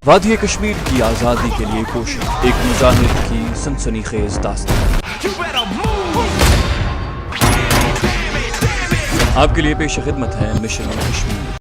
وادی کشمیر کی آزادی کے لیے کوشش، ایک مجاہد کی سنسنی خیز داستان آپ کے لیے پیش خدمت ہے مشن کشمیر۔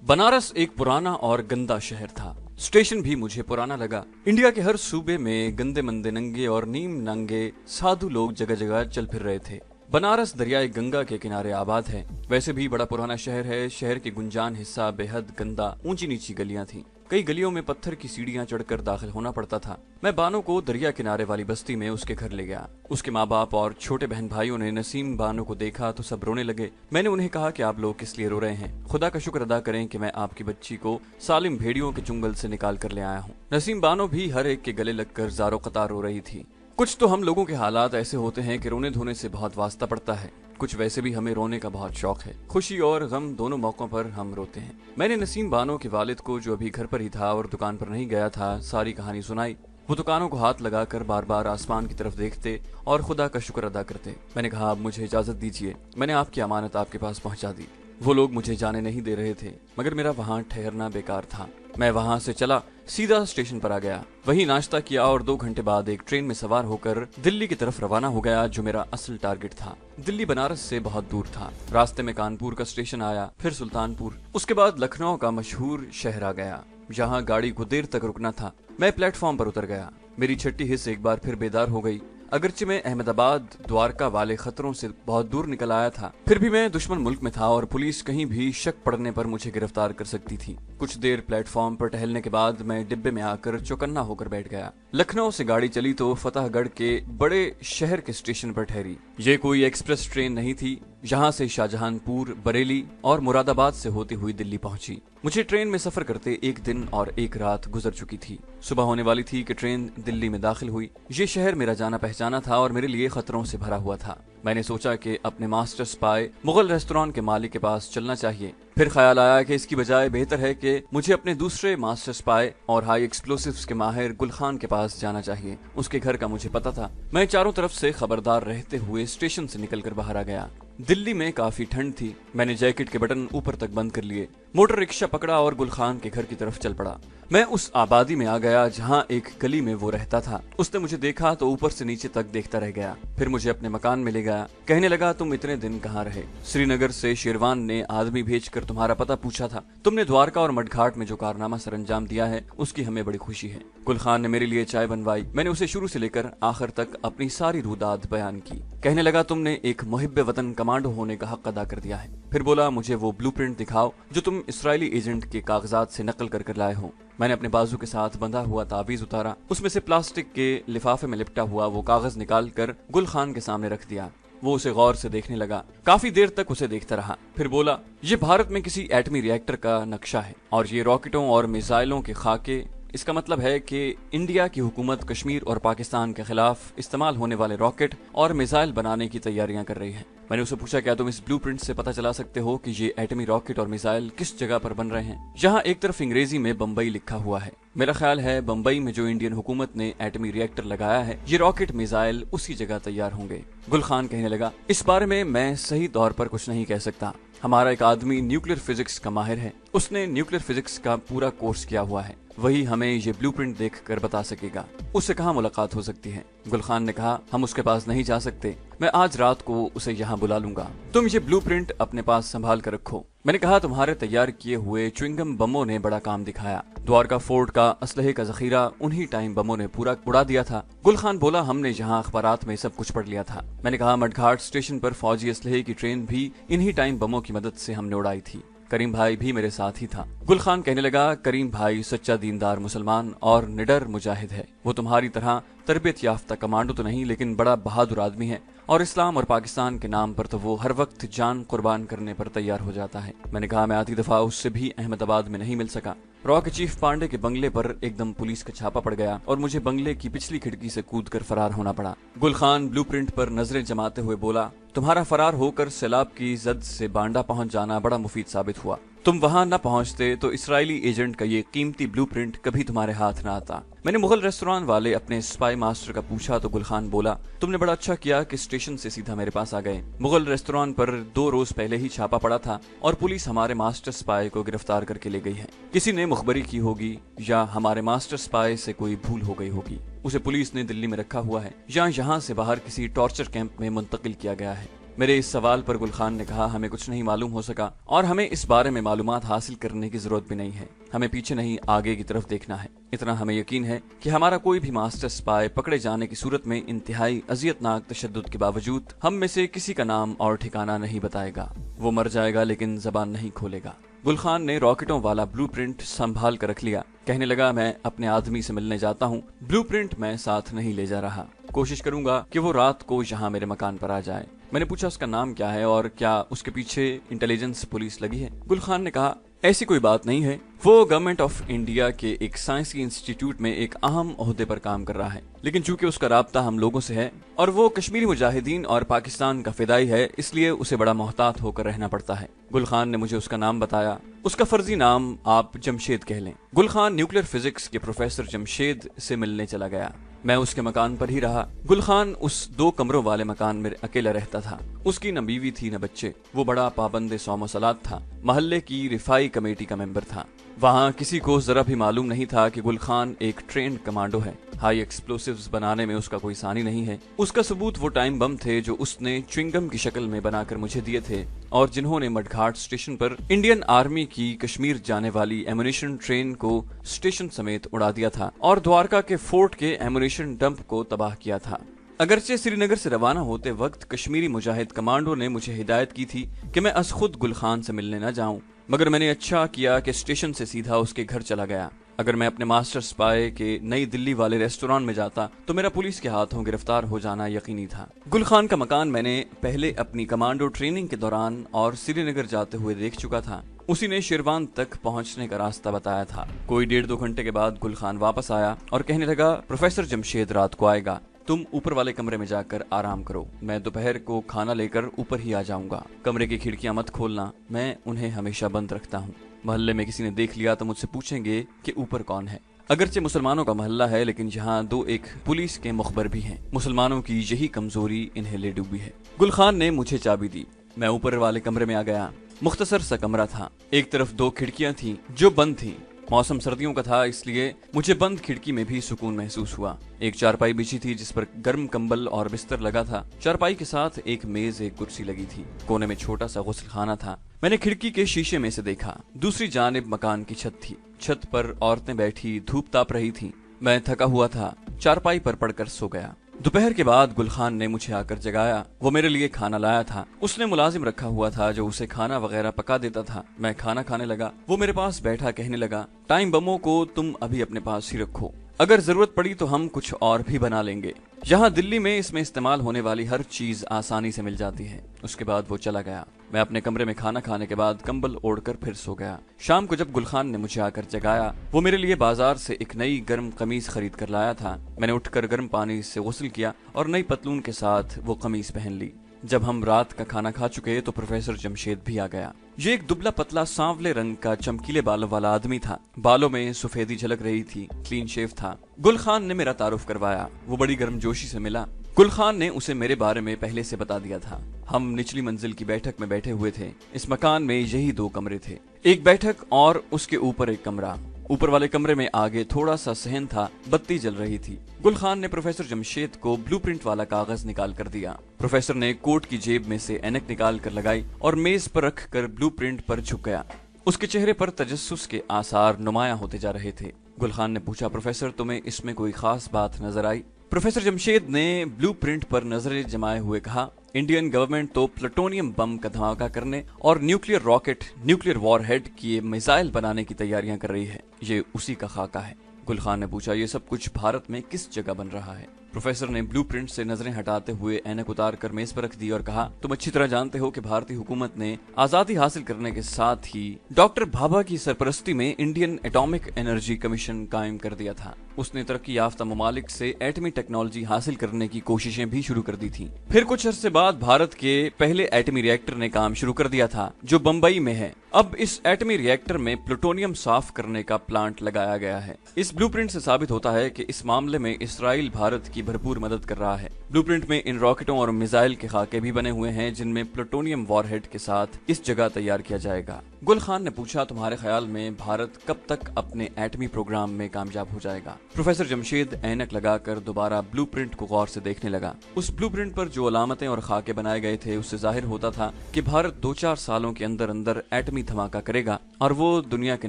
بنارس ایک پرانا اور گندا شہر تھا، اسٹیشن بھی مجھے پرانا لگا۔ انڈیا کے ہر صوبے میں گندے مندے ننگے اور نیم ننگے سادھو لوگ جگہ جگہ چل پھر رہے تھے۔ بنارس دریائے گنگا کے کنارے آباد ہے، ویسے بھی بڑا پرانا شہر ہے۔ شہر کے گنجان حصہ بے حد گندا، اونچی نیچی گلیاں تھیں، کئی گلیوں میں پتھر کی سیڑھیاں چڑھ کر داخل ہونا پڑتا تھا۔ میں بانو کو دریا کنارے والی بستی میں اس کے گھر لے گیا۔ اس کے ماں باپ اور چھوٹے بہن بھائیوں نے نسیم بانو کو دیکھا تو سب رونے لگے۔ میں نے انہیں کہا کہ آپ لوگ کس لیے رو رہے ہیں؟ خدا کا شکر ادا کریں کہ میں آپ کی بچی کو سالم بھیڑیوں کے چنگل سے نکال کر لے آیا ہوں۔ نسیم بانو بھی ہر ایک کے گلے لگ کر زارو قطار رو رہی تھی۔ کچھ تو ہم لوگوں کے حالات ایسے ہوتے ہیں کہ رونے دھونے سے بہت واسطہ پڑتا ہے، کچھ ویسے بھی ہمیں رونے کا بہت شوق ہے۔ خوشی اور غم دونوں موقعوں پر ہم روتے ہیں۔ میں نے نسیم بانو کے والد کو، جو ابھی گھر پر ہی تھا اور دکان پر نہیں گیا تھا، ساری کہانی سنائی۔ وہ دکانوں کو ہاتھ لگا کر بار بار آسمان کی طرف دیکھتے اور خدا کا شکر ادا کرتے۔ میں نے کہا اب مجھے اجازت دیجیے، میں نے آپ کی امانت آپ کے پاس پہنچا دی۔ وہ لوگ مجھے جانے نہیں دے رہے تھے، مگر میرا وہاں ٹھہرنا بیکار تھا۔ میں وہاں سے چلا سیدھا اسٹیشن پر آ گیا، وہیں ناشتہ کیا اور 2 گھنٹے بعد ایک ٹرین میں سوار ہو کر دلی کی طرف روانہ ہو گیا، جو میرا اصل ٹارگٹ تھا۔ دلی بنارس سے بہت دور تھا۔ راستے میں کانپور کا اسٹیشن آیا، پھر سلطان پور، اس کے بعد لکھنؤ کا مشہور شہر آ گیا، جہاں گاڑی کو دیر تک رکنا تھا۔ میں پلیٹ فارم پر اتر گیا، میری چھٹی حص ایک بار پھر بیدار ہو گئی۔ اگرچہ میں احمد آباد دوارکا والے خطروں سے بہت دور نکل آیا تھا، پھر بھی میں دشمن ملک میں تھا اور پولیس کہیں بھی شک پڑنے پر مجھے گرفتار کر سکتی تھی۔ کچھ دیر پلیٹ فارم پر ٹہلنے کے بعد میں ڈبے میں آ کر چوکنا ہو کر بیٹھ گیا۔ لکھنؤ سے گاڑی چلی تو فتح گڑھ کے بڑے شہر کے اسٹیشن پر ٹھہری۔ یہ کوئی ایکسپریس ٹرین نہیں تھی، جہاں سے شاہجہان پور، بریلی اور مراد آباد سے ہوتی ہوئی دلی پہنچی۔ مجھے ٹرین میں سفر کرتے 1 دن اور 1 رات گزر چکی تھی۔ صبح ہونے والی تھی کہ ٹرین دلی میں داخل ہوئی۔ یہ شہر میرا جانا پہچانا تھا اور میرے لیے خطروں سے بھرا ہوا تھا۔ میں نے سوچا کہ اپنے ماسٹر سپائے مغل ریستوران کے مالک کے پاس چلنا چاہیے۔ پھر خیال آیا کہ اس کی بجائے بہتر ہے کہ مجھے اپنے دوسرے ماسٹر سپائے اور ہائی ایکسپلوسیوز کے ماہر گل خان کے پاس جانا چاہیے، اس کے گھر کا مجھے پتا تھا۔ میں چاروں طرف سے خبردار رہتے ہوئے اسٹیشن سے نکل کر باہر آ گیا۔ دلی میں کافی ٹھنڈ تھی، میں نے جیکٹ کے بٹن اوپر تک بند کر لیے، موٹر رکشہ پکڑا اور گل خان کے گھر کی طرف چل پڑا۔ میں اس آبادی میں آ گیا جہاں ایک گلی میں وہ رہتا تھا۔ اس نے مجھے دیکھا تو اوپر سے نیچے تک دیکھتا رہ گیا، پھر مجھے اپنے مکان میں لے گیا۔ کہنے لگا تم اتنے دن کہاں رہے؟ سری نگر سے شیروان نے آدمی بھیج کر تمہارا پتہ پوچھا تھا۔ تم نے دوارکا اور مڈ گھاٹ میں جو کارنامہ سر انجام دیا ہے، اس کی ہمیں بڑی خوشی ہے۔ گل خان نے میرے لیے چائے بنوائی، میں نے اسے شروع سے لے کر آخر تک اپنی ساری روداد بیان کی۔ کہنے لگا تم نے ایک محب وطن کمانڈو ہونے کا حق ادا کر دیا ہے۔ پھر بولا مجھے وہ بلو پرنٹ دکھاؤ جو تم اسرائیلی ایجنٹ کے کاغذات سے نقل کر لائے ہو۔ میں نے اپنے بازو کے ساتھ بندھا ہوا تعویذ اتارا، اس میں سے پلاسٹک کے لفافے میں لپٹا ہوا وہ کاغذ نکال کر گل خان کے سامنے رکھ دیا۔ وہ اسے غور سے دیکھنے لگا، کافی دیر تک اسے دیکھتا رہا، پھر بولا یہ بھارت میں کسی ایٹمی ری ایکٹر کا نقشہ ہے اور یہ راکٹوں اور میزائلوں کے خاکے۔ اس کا مطلب ہے کہ انڈیا کی حکومت کشمیر اور پاکستان کے خلاف استعمال ہونے والے راکٹ اور میزائل بنانے کی تیاریاں کر رہی ہے۔ میں نے اسے پوچھا کیا تم اس بلو پرنٹ سے پتہ چلا سکتے ہو کہ یہ ایٹمی راکٹ اور میزائل کس جگہ پر بن رہے ہیں؟ جہاں ایک طرف انگریزی میں بمبئی لکھا ہوا ہے۔ میرا خیال ہے بمبئی میں جو انڈین حکومت نے ایٹمی ری ایکٹر لگایا ہے، یہ راکٹ میزائل اسی جگہ تیار ہوں گے۔ گل خان کہنے لگا اس بارے میں صحیح طور پر کچھ نہیں کہہ سکتا۔ ہمارا ایک آدمی نیوکلیر فزکس کا ماہر ہے، اس نے نیوکلیر فزکس کا پورا کورس کیا ہوا ہے، وہی ہمیں یہ بلو پرنٹ دیکھ کر بتا سکے گا۔ اس سے کہاں ملاقات ہو سکتی ہے؟ گل خان نے کہا ہم اس کے پاس نہیں جا سکتے، میں آج رات کو اسے یہاں بلا لوں گا، تم یہ بلو پرنٹ اپنے پاس سنبھال کر رکھو۔ میں نے کہا تمہارے تیار کیے ہوئے چوئنگم بموں نے بڑا کام دکھایا، دوارکا فورٹ کا اسلحے کا ذخیرہ انہی ٹائم بموں نے پورا اڑا دیا تھا۔ گل خان بولا ہم نے یہاں اخبارات میں سب کچھ پڑھ لیا تھا۔ میں نے کہا مڈ گھاٹ اسٹیشن پر فوجی اسلحے کی ٹرین بھی انہی ٹائم بموں کی مدد سے ہم نے اڑائی تھی۔ کریم بھائی بھی میرے ساتھ ہی تھا۔ گل خان کہنے لگا کریم بھائی سچا دیندار مسلمان اور نڈر مجاہد ہے، وہ تمہاری طرح تربیت یافتہ کمانڈو تو نہیں، لیکن بڑا بہادر آدمی ہے، اور اسلام اور پاکستان کے نام پر تو وہ ہر وقت جان قربان کرنے پر تیار ہو جاتا ہے۔ میں نے کہا میں آتی دفعہ اس سے بھی احمد آباد میں نہیں مل سکا۔ را کے چیف پانڈے کے بنگلے پر ایک دم پولیس کا چھاپا پڑ گیا اور مجھے بنگلے کی پچھلی کھڑکی سے کود کر فرار ہونا پڑا۔ گل خان بلو پرنٹ پر نظریں جماتے ہوئے بولا تمہارا فرار ہو کر سیلاب کی زد سے بانڈا پہنچ جانا بڑا مفید ثابت ہوا۔ तुम वहां न पहुंचते तो इसराइली एजेंट का ये कीमती ब्लूप्रिंट कभी तुम्हारे हाथ न आता। मैंने मुगल रेस्टोरेंट वाले अपने स्पाई मास्टर का पूछा तो गुलखान बोला, तुमने बड़ा अच्छा किया कि स्टेशन से सीधा मेरे पास आ गए। मुगल रेस्टोरेंट पर 2 रोज पहले ही छापा पड़ा था और पुलिस हमारे मास्टर स्पाई को गिरफ्तार करके ले गई है। किसी ने मुखबरी की होगी या हमारे मास्टर स्पाई से कोई भूल हो गई होगी। उसे पुलिस ने दिल्ली में रखा हुआ है या यहाँ से बाहर किसी टॉर्चर कैंप में मुंतकिल किया गया है। मेरे इस सवाल पर गुलखान ने कहा, हमें कुछ नहीं मालूम हो सका और हमें इस बारे में मालूमात हासिल करने की जरूरत भी नहीं है। हमें पीछे नहीं आगे की तरफ देखना है। इतना हमें यकीन है कि हमारा कोई भी मास्टर स्पाई पकड़े जाने की सूरत में इंतहाई अजियतनाक तशद्दुद के बावजूद हम में से किसी का नाम और ठिकाना नहीं बताएगा। वो मर जाएगा लेकिन जबान नहीं खोलेगा। गुलखान ने रॉकेटों वाला ब्लूप्रिंट संभाल कर रख लिया। कहने लगा, मैं अपने आदमी से मिलने जाता हूँ, ब्लूप्रिंट मैं साथ नहीं ले जा रहा। कोशिश करूंगा कि वो रात को यहाँ मेरे मकान पर आ जाए। मैंने पूछा उसका नाम क्या है और क्या उसके पीछे इंटेलिजेंस पुलिस लगी है। गुलखान ने कहा, ऐसी कोई बात नहीं है। वो गवर्नमेंट ऑफ इंडिया के एक साइंसी इंस्टीट्यूट में एक अहम ओहदे पर काम कर रहा है, लेकिन चूंकि उसका राब्ता हम लोगों से है और वो कश्मीरी मुजाहिदीन और पाकिस्तान का फिदाई है, इसलिए उसे बड़ा मोहतात होकर रहना पड़ता है। गुलखान ने मुझे उसका नाम बताया। उसका फर्जी नाम आप जमशेद कह लें। गुलखान न्यूक्लियर फिजिक्स के प्रोफेसर जमशेद से मिलने चला गया। मैं उसके मकान पर ही रहा। गुलखान उस 2 कमरों वाले मकान में अकेला रहता था। उसकी न बीवी थी न बच्चे। वो बड़ा पाबंद सौम सलात था। महल्ले की रिफाई कमेटी का मेंबर था। वहाँ किसी को जरा भी मालूम नहीं था कि गुलखान एक ट्रेंड कमांडो है। हाई एक्सप्लोसिव्स बनाने में उसका कोई सानी नहीं है। उसका सबूत वो टाइम बम थे जो उसने च्युइंगम की शक्ल में बनाकर मुझे दिए थे और जिन्होंने मडघाट स्टेशन पर इंडियन आर्मी की कश्मीर जाने वाली एमुनिशन ट्रेन को स्टेशन समेत उड़ा दिया था और द्वारका के फोर्ट के एमुनिशन डंप को तबाह किया था। अगरचे श्रीनगर से रवाना होते वक्त कश्मीरी मुजाहिद कमांडो ने मुझे हिदायत की थी कि मैं अस खुद गुलखान से मिलने न जाऊं, मगर मैंने अच्छा किया कि स्टेशन से सीधा उसके घर चला गया। अगर मैं अपने मास्टर स्पाई के नई दिल्ली वाले रेस्टोरेंट में जाता तो मेरा पुलिस के हाथों गिरफ्तार हो जाना यकीनी था। गुलखान का मकान मैंने पहले अपनी कमांडो ट्रेनिंग के दौरान और श्रीनगर जाते हुए देख चुका था। उसी ने शिरवान तक पहुंचने का रास्ता बताया था। कोई 1.5-2 घंटे के बाद गुलखान वापस आया और कहने लगा, प्रोफेसर जमशेद रात को आएगा, तुम ऊपर वाले कमरे में जाकर आराम करो। मैं दोपहर को खाना लेकर ऊपर ही आ जाऊंगा। कमरे की खिड़कियां मत खोलना, मैं उन्हें हमेशा बंद रखता हूँ। मोहल्ले में किसी ने देख लिया तो मुझसे पूछेंगे कि ऊपर कौन है। अगरचे मुसलमानों का मोहल्ला है, लेकिन यहाँ 2-1 पुलिस के मुखबर भी हैं। मुसलमानों की यही कमजोरी इन्हें ले डूबी है। गुलखान ने मुझे चाबी दी। मैं ऊपर वाले कमरे में आ गया। मुख्तसर सा कमरा था। एक तरफ 2 खिड़कियां थीं जो बंद थीं। मौसम सर्दियों का था, इसलिए मुझे बंद खिड़की में भी सुकून महसूस हुआ। एक चारपाई बिछी थी जिस पर गर्म कंबल और बिस्तर लगा था। चारपाई के साथ एक मेज, एक कुर्सी लगी थी। कोने में छोटा सा गुस्लखाना था। मैंने खिड़की के शीशे में से देखा। दूसरी जानिब मकान की छत थी। छत पर औरतें बैठी धूप ताप रही थीं। मैं थका हुआ था, चारपाई पर पड़कर सो गया। दोपहर के बाद गुलखान ने मुझे आकर जगाया। वो मेरे लिए खाना लाया था। उसने मुलाजिम रखा हुआ था जो उसे खाना वगैरह पका देता था। मैं खाना खाने लगा। वो मेरे पास बैठा कहने लगा, टाइम बमों को तुम अभी अपने पास ही रखो, अगर जरूरत पड़ी तो हम कुछ और भी बना लेंगे। यहाँ दिल्ली में इसमें इस्तेमाल होने वाली हर चीज आसानी से मिल जाती है। उसके बाद वो चला गया। मैं अपने कमरे में खाना खाने के बाद कंबल ओढ़कर फिर सो गया। शाम को जब गुलखान ने मुझे आकर जगाया, वो मेरे लिए बाजार से एक नई गर्म कमीज खरीद कर लाया था। मैंने उठकर गर्म पानी से गुस्ल किया और नई पतलून के साथ वो कमीज पहन ली। जब हम रात का खाना खा चुके तो प्रोफेसर जमशेद भी आ गया। ये एक दुबला पतला सांवले रंग का चमकीले बालों वाला आदमी था। बालों में सफेदी झलक रही थी। क्लीन शेव था। गुलखान ने मेरा तारुफ करवाया। वो बड़ी गर्मजोशी से मिला। गुलखान ने उसे मेरे बारे में पहले से बता दिया था। हम निचली मंजिल की बैठक में बैठे हुए थे। इस मकान में यही 2 कमरे थे, एक बैठक और उसके ऊपर एक कमरा। ऊपर वाले कमरे में आगे थोड़ा सा सहन था, बत्ती जल रही थी। गुलखान ने प्रोफेसर जमशेद को ब्लूप्रिंट वाला कागज निकाल कर दिया। प्रोफेसर ने कोट की जेब में से ऐनक निकाल कर लगाई और मेज पर रख कर ब्लूप्रिंट पर झुक गया। उसके चेहरे पर तजस्सुस के आसार नुमायां होते जा रहे थे। गुलखान ने पूछा, प्रोफेसर तुम्हें इसमें कोई खास बात नजर आई? प्रोफेसर जमशेद ने ब्लूप्रिंट पर नजरें जमाए हुए कहा, इंडियन गवर्नमेंट तो प्लूटोनियम बम का धमाका करने और न्यूक्लियर रॉकेट, न्यूक्लियर वॉरहेड की मिसाइल बनाने की तैयारियां कर रही है। ये उसी का खाका है। गुलखान ने पूछा, ये सब कुछ भारत में किस जगह बन रहा है? प्रोफेसर ने ब्लूप्रिंट से नजरें हटाते हुए ऐनक उतार कर मेज पर रख दी और कहा, तुम अच्छी तरह जानते हो कि भारतीय हुकूमत ने आजादी हासिल करने के साथ ही डॉक्टर भाभा की सरपरस्ती में इंडियन एटॉमिक एनर्जी कमीशन कायम कर दिया था। उसने तरक्की याफ्ता ममालिक से एटमी टेक्नोलॉजी हासिल करने की कोशिशें भी शुरू कर दी थी। फिर कुछ अरसे बाद भारत के पहले एटमी रिएक्टर ने काम शुरू कर दिया था, जो बम्बई में है। अब इस एटमी रिएक्टर में प्लूटोनियम साफ करने का प्लांट लगाया गया है। इस ब्लूप्रिंट से साबित होता है कि इस मामले में इसराइल भारत की भरपूर मदद कर रहा है। ब्लूप्रिंट में इन रॉकेटों और मिसाइल के खाके भी बने हुए हैं जिनमें प्लूटोनियम वॉरहेड के साथ इस जगह तैयार किया जाएगा। गुल खान ने पूछा, तुम्हारे ख्याल में भारत कब तक अपने एटमी प्रोग्राम में कामयाब हो जाएगा? प्रोफेसर जमशेद ऐनक लगाकर दोबारा ब्लूप्रिंट को गौर से देखने लगा। उस ब्लूप्रिंट पर जो अलामतें और खाके बनाए गए थे उससे जाहिर होता था कि भारत 2-4 सालों के अंदर अंदर एटमी धमाका करेगा और वो दुनिया के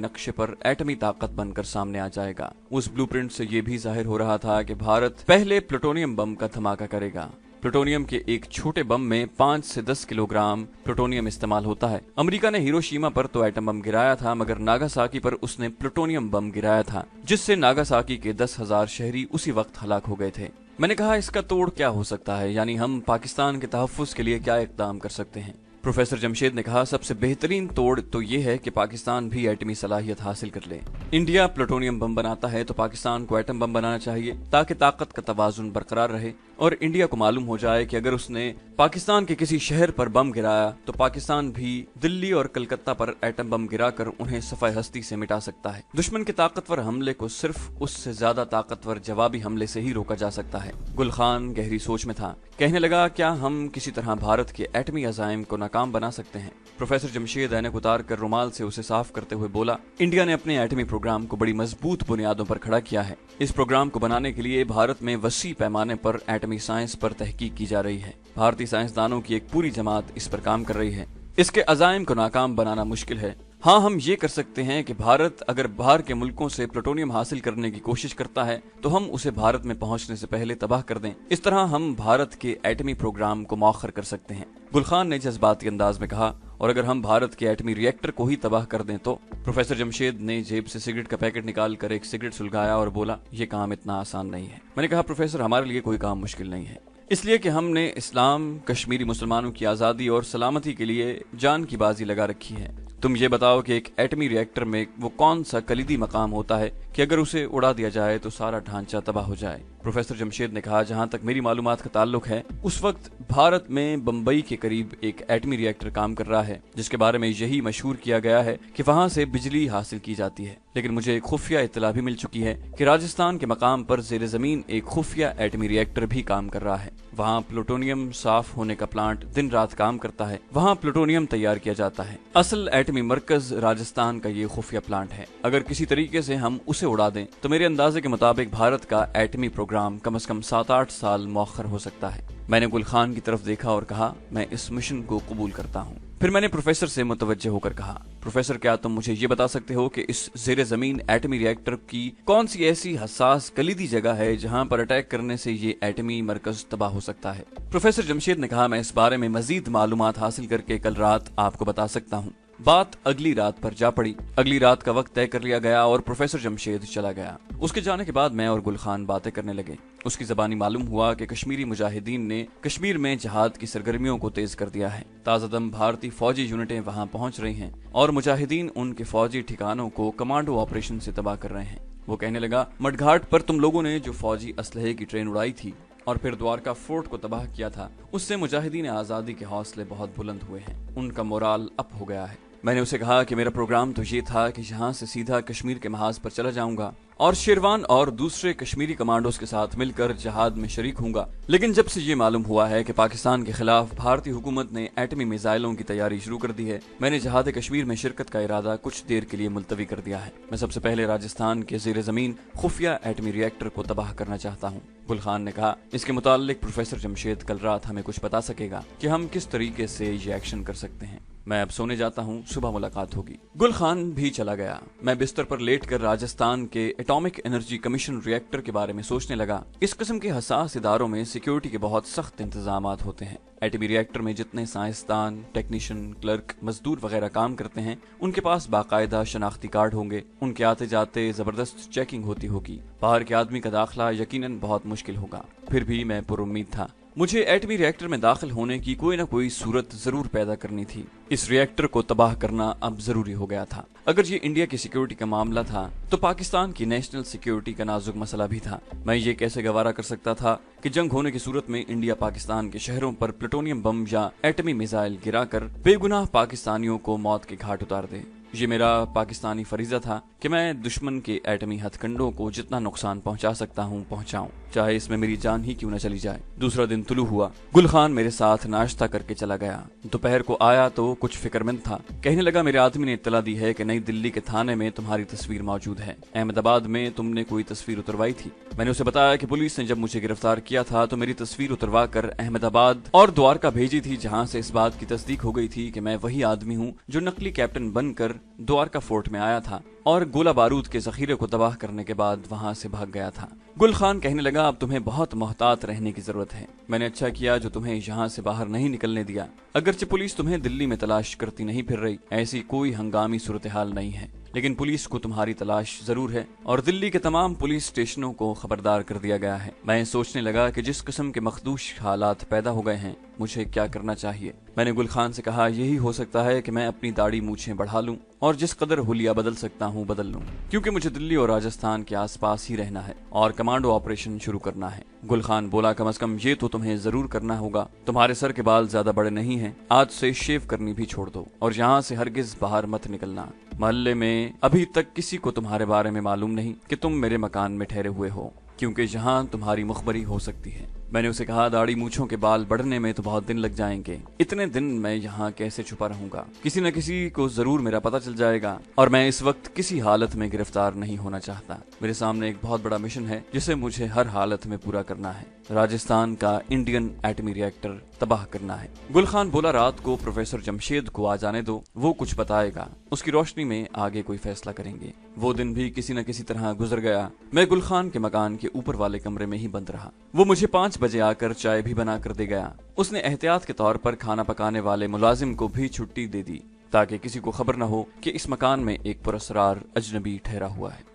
नक्शे पर एटमी ताकत बनकर सामने आ जाएगा। उस ब्लूप्रिंट से ये भी जाहिर हो रहा था कि भारत पहले प्लूटोनियम बम का धमाका करेगा। प्लूटोनियम के एक छोटे बम में 5 से 10 किलोग्राम प्लूटोनियम इस्तेमाल होता है। अमेरिका ने हिरोशिमा पर तो एटम बम गिराया था, मगर नागासाकी पर उसने प्लूटोनियम बम गिराया था, जिससे नागासाकी के 10,000 शहरी उसी वक्त हलाक हो गए थे। मैंने कहा, इसका तोड़ क्या हो सकता है? यानी हम पाकिस्तान के तहफ्फुज़ के लिए क्या इक़दाम कर सकते हैं? प्रोफेसर जमशेद ने कहा, सबसे बेहतरीन तोड़ तो ये है कि पाकिस्तान भी एटमी सलाहियत हासिल कर ले। इंडिया प्लूटोनियम बम बनाता है तो पाकिस्तान को एटम बम बनाना चाहिए ताकि ताकत का तवाजुन बरकरार रहे और इंडिया को मालूम हो जाए कि अगर उसने पाकिस्तान के किसी शहर पर बम गिराया तो पाकिस्तान भी दिल्ली और कलकत्ता पर एटम बम गिराकर उन्हें सफाए हस्ती से मिटा सकता है। दुश्मन के ताकतवर हमले को सिर्फ उससे ज्यादा ताकतवर जवाबी हमले से ही रोका जा सकता है। गुल खान गहरी सोच में था। कहने लगा, क्या हम किसी तरह भारत के एटमी अज़ाइम को नाकाम बना सकते हैं? प्रोफेसर जमशेद ऐनक उतार कर रुमाल से उसे साफ करते हुए बोला, इंडिया ने अपने एटमी प्रोग्राम को बड़ी मजबूत बुनियादों पर खड़ा किया है। इस प्रोग्राम को बनाने के लिए भारत में वसी पैमाने पर एटमी साइंस पर तहकीक की जा रही है। भारतीय साइंसदानों की एक पूरी जमात इस पर काम कर रही है। इसके अज़ाइम को नाकाम बनाना मुश्किल है। हाँ, हम ये कर सकते हैं कि भारत अगर बाहर के मुल्कों से प्लूटोनियम हासिल करने की कोशिश करता है तो हम उसे भारत में पहुंचने से पहले तबाह कर दें। इस तरह हम भारत के एटमी प्रोग्राम को मौखर कर सकते हैं। गुल खान ने जज्बाती अंदाज में कहा, और अगर हम भारत के एटमी रिएक्टर को ही तबाह कर दें तो? प्रोफेसर जमशेद ने जेब से सिगरेट का पैकेट निकाल कर एक सिगरेट सुलगाया और बोला, ये काम इतना आसान नहीं है। मैंने कहा, प्रोफेसर, हमारे लिए कोई काम मुश्किल नहीं है, इसलिए कि हमने इस्लाम, कश्मीरी मुसलमानों की आज़ादी और सलामती के लिए जान की बाजी लगा रखी है। तुम ये बताओ कि एक एटमी रिएक्टर में वो कौन सा कलीदी मकाम होता है कि अगर उसे उड़ा दिया जाए तो सारा ढांचा तबाह हो जाए? प्रोफेसर जमशेद ने कहा, जहां तक मेरी मालूमात का ताल्लुक है, उस वक्त भारत में बम्बई के करीब एक एटमी रिएक्टर काम कर रहा है जिसके बारे में यही मशहूर किया गया है कि वहां से बिजली हासिल की जाती है। लेकिन मुझे एक खुफिया इत्तला भी मिल चुकी है कि राजस्थान के मकाम पर ज़ेरे ज़मीन एक खुफिया एटमी रिएक्टर भी काम कर रहा है। वहाँ प्लूटोनियम साफ होने का प्लांट दिन रात काम करता है। वहाँ प्लूटोनियम तैयार किया जाता है। असल एटमी मरकज राजस्थान का ये खुफिया प्लांट है। अगर किसी तरीके से हम उसे उड़ा दें तो मेरे अंदाजे के मुताबिक भारत का एटमी प्रोग्राम कम से कम 7-8 साल मौखर हो सकता है। मैंने गुल खान की तरफ देखा और कहा, मैं इस मिशन को कबूल करता हूँ। फिर मैंने प्रोफेसर से मुतवज्जे होकर कहा, प्रोफेसर, क्या तुम मुझे ये बता सकते हो कि इस ज़ेरे ज़मीन एटमी रिएक्टर की कौन सी ऐसी हसास कलीदी जगह है जहां पर अटैक करने से ये एटमी मरकज तबाह हो सकता है? प्रोफेसर जमशेद ने कहा, मैं इस बारे में मजीद मालूमात हासिल करके कल रात आपको बता सकता हूँ। बात अगली रात पर जा पड़ी। अगली रात का वक्त तय कर लिया गया और प्रोफेसर जमशेद चला गया। उसके जाने के बाद मैं और गुल खान बातें करने लगे। उसकी ज़बानी मालूम हुआ कि कश्मीरी मुजाहिदीन ने कश्मीर में जहाद की सरगर्मियों को तेज कर दिया है। ताज़ादम भारतीय फौजी यूनिटें वहां पहुंच रही हैं और मुजाहिदीन उनके फौजी ठिकानों को कमांडो ऑपरेशन से तबाह कर रहे हैं। वो कहने लगा, मडघाट पर तुम लोगों ने जो फौजी असलहे की ट्रेन उड़ाई थी और फिर द्वारका फोर्ट को तबाह किया था, उससे मुजाहिदीन आज़ादी के हौसले बहुत बुलंद हुए हैं। उनका मोराल अप हो गया है। मैंने उसे कहा कि मेरा प्रोग्राम तो ये था कि यहाँ से सीधा कश्मीर के महाज पर चला जाऊंगा और शेरवान और दूसरे कश्मीरी कमांडोज के साथ मिलकर जहाद में शरीक हूंगा। लेकिन जब से ये मालूम हुआ है कि पाकिस्तान के खिलाफ भारतीय हुकूमत ने एटमी मिसाइलों की तैयारी शुरू कर दी है, मैंने जहाद कश्मीर में शिरकत का इरादा कुछ देर के लिए मुलतवी कर दिया है। मैं सबसे पहले राजस्थान के ज़ेरे ज़मीन खुफिया एटमी रिएक्टर को तबाह करना चाहता हूँ। गुल खान ने कहा, इसके मुताल्लिक प्रोफेसर जमशेद कल रात हमें कुछ बता सकेगा कि हम किस तरीके से ये एक्शन कर सकते हैं। मैं अब सोने जाता हूँ, सुबह मुलाकात होगी। गुल खान भी चला गया। मैं बिस्तर पर लेटकर राजस्थान के एटॉमिक एनर्जी कमीशन रिएक्टर के बारे में सोचने लगा। इस किस्म के हसास इदारों में सिक्योरिटी के बहुत सख्त इंतजामात होते हैं। एटमी रिएक्टर में जितने साइंसदान, टेक्नीशियन, क्लर्क, मजदूर वगैरह काम करते हैं, उनके पास बाकायदा शनाख्ती कार्ड होंगे। उनके आते जाते जबरदस्त चेकिंग होती होगी। बाहर के आदमी का दाखिला यकीनन बहुत मुश्किल होगा। फिर भी मैं पुरुम्मीद था। मुझे एटमी रिएक्टर में दाखिल होने की कोई ना कोई सूरत जरूर पैदा करनी थी। इस रिएक्टर को तबाह करना अब जरूरी हो गया था। अगर ये इंडिया की सिक्योरिटी का मामला था तो पाकिस्तान की नेशनल सिक्योरिटी का नाजुक मसला भी था। मैं ये कैसे गवारा कर सकता था कि जंग होने की सूरत में इंडिया पाकिस्तान के शहरों पर प्लूटोनियम बम या एटमी मिसाइल गिराकर बेगुनाह पाकिस्तानियों को मौत के घाट उतार दे। ये मेरा पाकिस्तानी फरीजा था कि मैं दुश्मन के एटमी हथकंडों को जितना नुकसान पहुंचा सकता हूं पहुंचाऊं, चाहे इसमें मेरी जान ही क्यों न चली जाए। दूसरा दिन तुलू हुआ। गुल खान मेरे साथ नाश्ता करके चला गया। दोपहर को आया तो कुछ फिक्रमंद था। कहने लगा, मेरे आदमी ने इत्तला दी है कि नई दिल्ली के थाने में तुम्हारी तस्वीर मौजूद है। अहमदाबाद में तुमने कोई तस्वीर उतरवाई थी। मैंने उसे बताया कि पुलिस ने जब मुझे गिरफ्तार किया था तो मेरी तस्वीर उतरवा कर अहमदाबाद और द्वारका भेजी थी, जहाँ से इस बात की तस्दीक हो गई थी कि मैं वही आदमी हूँ जो नकली कैप्टन बनकर द्वारका फोर्ट में आया था और गोला बारूद के जखीरे को तबाह करने के बाद वहां से भाग गया था। गुल खान कहने लगा, अब तुम्हें बहुत मोहतात रहने की जरूरत है। मैंने अच्छा किया जो तुम्हें यहाँ से बाहर नहीं निकलने दिया। अगरचे पुलिस तुम्हें दिल्ली में तलाश करती नहीं फिर रही, ऐसी कोई हंगामी सूरत हाल नहीं है, लेकिन पुलिस को तुम्हारी तलाश जरूर है और दिल्ली के तमाम पुलिस स्टेशनों को खबरदार कर दिया गया है। मैं सोचने लगा कि जिस किस्म के मखदूश हालात पैदा हो गए हैं, मुझे क्या करना चाहिए। मैंने गुल खान से कहा, यही हो सकता है कि मैं अपनी दाढ़ी मूछें बढ़ा लूं और जिस कदर हुलिया बदल सकता हूं बदल लूं, क्योंकि मुझे दिल्ली और राजस्थान के आसपास ही रहना है और कमांडो ऑपरेशन शुरू करना है। गुल खान बोला, कम से कम ये तो तुम्हें जरूर करना होगा। तुम्हारे सर के बाल ज्यादा बड़े नहीं हैं, आज से शेव करनी भी छोड़ दो और यहाँ से हरगिज बाहर मत निकलना। मोहल्ले में अभी तक किसी को तुम्हारे बारे में मालूम नहीं कि तुम मेरे मकान में ठहरे हुए हो, क्योंकि यहाँ तुम्हारी मुखबरी हो सकती है। मैंने उसे कहा, दाढ़ी मूछों के बाल बढ़ने में तो बहुत दिन लग जाएंगे। इतने दिन मैं यहाँ कैसे छुपा रहूंगा? किसी न किसी को जरूर मेरा पता चल जाएगा और मैं इस वक्त किसी हालत में गिरफ्तार नहीं होना चाहता। मेरे सामने एक बहुत बड़ा मिशन है जिसे मुझे हर हालत में पूरा करना है। राजस्थान का इंडियन एटमी रिएक्टर तबाह करना है। गुल खान बोला, रात को प्रोफेसर जमशेद को आ जाने दो, वो कुछ बताएगा, उसकी रोशनी में आगे कोई फैसला करेंगे। वो दिन भी किसी न किसी तरह गुजर गया। मैं गुल खान के मकान के ऊपर वाले कमरे में ही बंद रहा। वो मुझे 5 बजे आकर चाय भी बना कर दे गया। उसने एहतियात के तौर पर खाना पकाने वाले मुलाजिम को भी छुट्टी दे दी ताकि किसी को खबर न हो कि इस मकान में एक पुरस्कार अजनबी ठहरा हुआ है।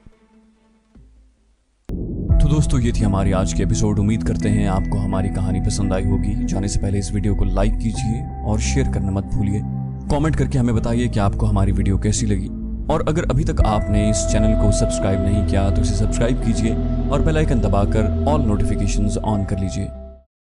तो दोस्तों, ये थी हमारी आज की एपिसोड। उम्मीद करते हैं आपको हमारी कहानी पसंद आई होगी। जाने से पहले इस वीडियो को लाइक कीजिए और शेयर करना मत भूलिए। कमेंट करके हमें बताइए कि आपको हमारी वीडियो कैसी लगी। और अगर अभी तक आपने इस चैनल को सब्सक्राइब नहीं किया तो इसे सब्सक्राइब कीजिए और बेल आइकन दबाकर ऑल नोटिफिकेशंस ऑन कर लीजिए।